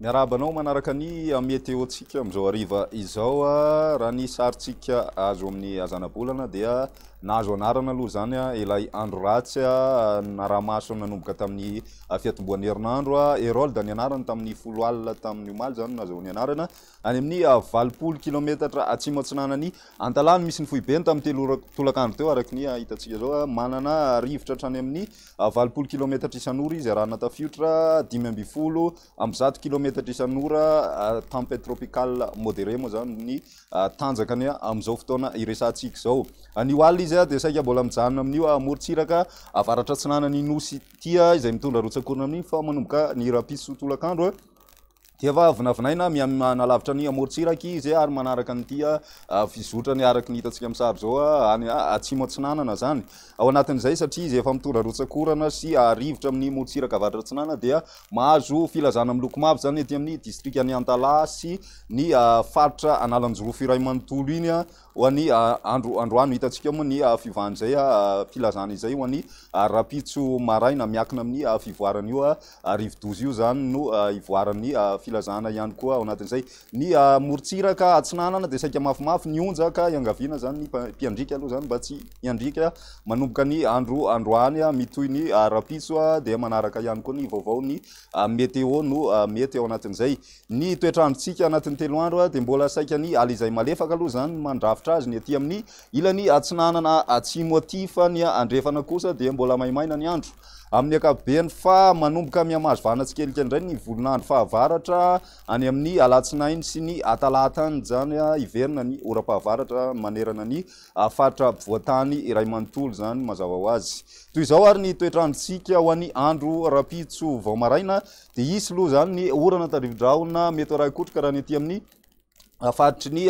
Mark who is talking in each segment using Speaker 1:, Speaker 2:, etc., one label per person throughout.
Speaker 1: Miarabanao manaraka ny metéotsika amizao hariva izao raha ny saritsika azo amin'ny azanabolana dia nahazo anarana aloha zany ilay andro ratsy naramaso nanomboka tamin'ny fiatomboan'ny herinandro Herold ny anarana tamin'ny 10 alina tamin'ny omaly zany nahazoany anarana any amin'ny 20 kilometatra atsimo atsinanany Antalany misy ny fohibeny tamin'ny tolakandro teo araky ny hitatsika zao manana rivotra hatrany amin'ny 20 kilometatra isan'ora izy raha natafiotra 10 amby 100 kilometatra isan'ora tempête tropicale modéré moa zany ny tanjakany amizao fotoana iresantsika zao anio alina izy dia saika mbola mijanona amin'io morontsiraka avaratra atsinanany nosy tia izay mitondra rotsakorona amin'iny fa manomboka ny rapiso tolakandro dia vinavinaina nalavitra ny morontsiraka izy ary manaraka an'ity fizotrany araky ny hitatsika amin'ny sary zao any atsimo atsinanana zany ao anatin'izay satria izy efa mitondra rotsakorana sy rivotra amin'ny morontsiraka avaratra atsinanana dia mahazo filazana amin'ny loko mavo zany ety amin'ny district any Antala sy ny faritra Analanjoro Iray manontolo iny ho an'ny androano hitatsika moa ny fivan'izay filazana izay ho an'ny rapitso maraina miakina amin'ny fivoarana io rivodozy io zany no ivoaran'ny filazana ihany koa ao anatin'izay ny morontsiraka atsinanana dia saika mafimafy ny onjaka iangaviana zany ny mpiandrika aloha zany mba tsy iandrika manomboka ny androany mitoy ny rapitso dia manaraka ihany koa ny vaovao ny météo no mety ao anatin'izay ny toetrandrotsika anatin'ny 3 andro dia mbola saika ny ala izay malefaka aloha zany mandrafitra azy ny aty amin'ny ilany atsinanana atsimo aty fa ny andrefana kosa dia mbola maimaina ny andro amin'ny akabeny fa manomboka mihamazovana tsikelikely indray ny volonandro fahavaratra any amin'ny alatsinainy sy ny atalatany zany iverina ny ora-pahavaratra manerana ny faritra voatany iray manontolo zany mazava ho azy toy izao ary ny toetrandrotsika ho an'ny andro rapitso vao maraina dia isy aloha zany ny orana tadrivodraona mety araikotroka raha ny aty amin'ny afaritry ny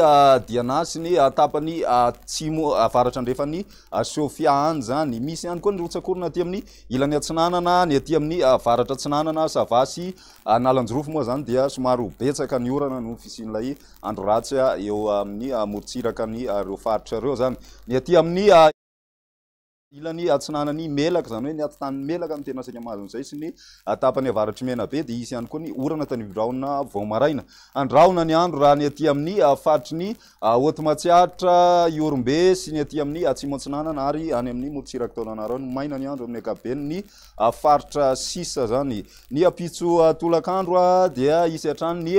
Speaker 1: dianasy ny tapany atsimo avaratra andrefany Sofia any zany misy ihany koa ny rotsakorona aty amin'ny ilany atsinanana ny aty amin'ny avaratra atsinanana Savasy Analanjorofo moa zany dia somary betsaka ny orana no fisian'ilay andro ratsy eo amin'ny morontsiraka ny reo faritra reo zany ny aty amin'ny ilany atsinanany melaka zany hoe ny atitany melaka ny tena saika mahazo an'izay sy ny tapany avaratry mena be dia isy ihany koa ny orana tanivodraona vao maraina andraona ny andro raha ny aty amin'ny faritry ny Hotomatsiatra Iorombe sy ny aty amin'ny atsimo atsinanana ary any amin'ny morontsiraka taonanareo ny maina ny andro amin'ny akabeny ny faritra sisa zany ny apitso tolakandro dia isy hatrany ny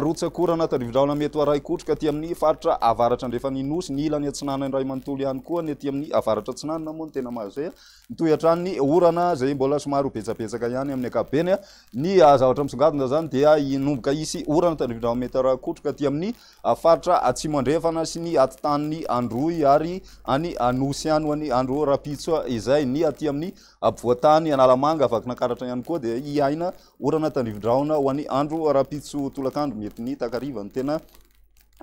Speaker 1: rotsakorana tanivodraona mety araikotroka aty amin'ny faritra avaratra andrefany nosy ny ilany atsinanany ray manontolo ihany koa ny aty amin'ny avaratra atsinanana moa tena mahazo zay mitohy hatrany ny orana zay mbola somary betsabetsaka ihany amin'ny akabeny ny zavatra misongadina zany dia inomboka isy orana tanivodraona mety araikotroka aty amin'ny faritra atsimo andrefana sy ny atitan'ny androy ary any anosy ihany ho an'ny andro rapitso izay ny aty amin'ny voatany Analamanga afaka nakaratra ihany koa dia iaina orana tanivodraona ho an'ny andro rapitso tolakandro mety ny takariva ny tena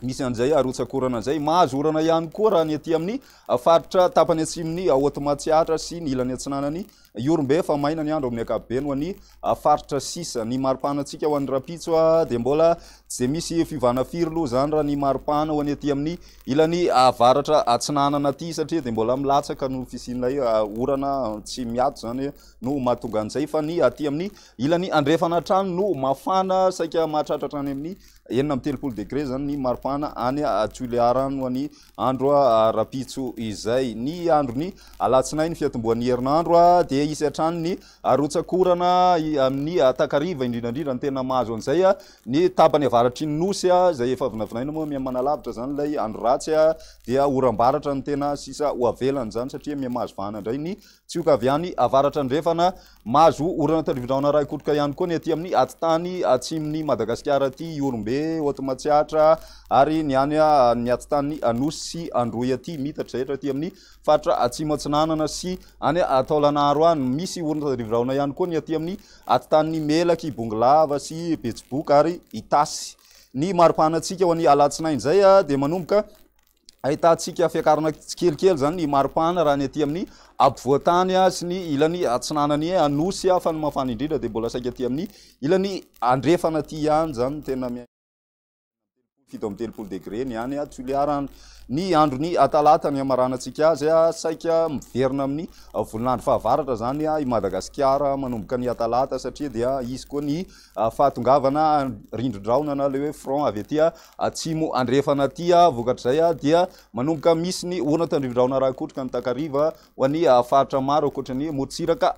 Speaker 1: misy an'izay rotsakorana zay mahazo orana ihany koa raha ny aty amin'ny faritra tapany atsimony Hotomatsiatra sy ny ilany atsinanany Iorombe fa maina ny andro amin'ny akabeny ho an'ny faritra sisa ny maripanatsika ho an'ny rapitso dia mbola tsy misy fivana firy aloha zany raha ny maripana ho an'ny aty amin'ny ilany avaratra atsinanana aty satria dia mbola milatsaka no fisian'ilay orana tsy miato zany no mahatonga an'izay fa ny aty amin'ny ilany andrefana trano no mafana saika mahatratra hatrany amin'ny 9 degré zany ny maripana any Toliara ho an'ny andro rapitso izay ny andro ny alatsinainy fiatomboan'ny herinandro dia isy hatrany ny rotsakorana amin'ny takariva indrindrandrindra ny tena mahazo an'izay ny tapany avaratry ny nosy zay efa vinavinaina moa mihamanalavitra zany ilay andro ratsy dia orambaratra ny tena sisa ho avelany zany satria mihamazo vahana indray ny tsioka avy any avaratra andrefana mahazo orana tadrivodraona araikotroka ihany koa ny aty amin'ny atitany atsimony Madagasikara aty Iorombe Hotomatsiatra ary ny any ny atitany anosy sy androy aty mitatra zahatra aty amin'ny faritra atsimo atsinanana sy any Taolanaro any misy orana tadrivodraona ihany koa ny aty amin'ny atitany Melaky Bongolava sy Betsiboka ary Itasy ny maripanatsika ho an'ny alatsinainy zay dia manomboka ahitantsika fiakarana tsikelikely zany ny maripana raha ny aty amin'ny ampovoatany sy ny ilany atsinanany anosy fa ny mafana indrindra dia mbola saika aty amin'ny ilany andrefana aty ihany zany tena fito amby telopolo degré ny any Toliara ny andro ny atalata ny amaranantsika azy saika miverina amin'ny volonandro fahavaratra zany i Madagasikara manomboka ny atalata satria dia izy koa ny fahatongavana rindrin-drahona le hoe front avy aty atsimo andrefana aty vokatr'izay dia manomboka misy ny orona tandrindrahona rahakotrika ny takariva ho an'ny faritra maro akoatra ny motsiraka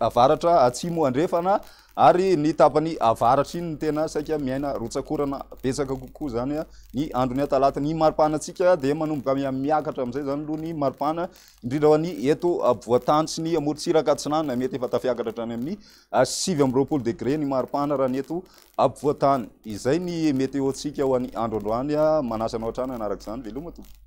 Speaker 1: avaratra atsimo andrefana ary ny tapany avaratra iny ny tena saika miaina rotsakorana betsaka kokoa zany ny andro ny atalata ny maripanatsika dia manomboka miakatra amizay zany aloha ny maripana indrindra ho an'ny eto voatany sy ny motsiraka atsinanana mety efa tafiakatra hatrany amin'ny 7 degré ny maripana raha ny eto voatany izay ny météo tsika ho an'ny andro androany manasa anao hatrany anaraka izany veloma tompoko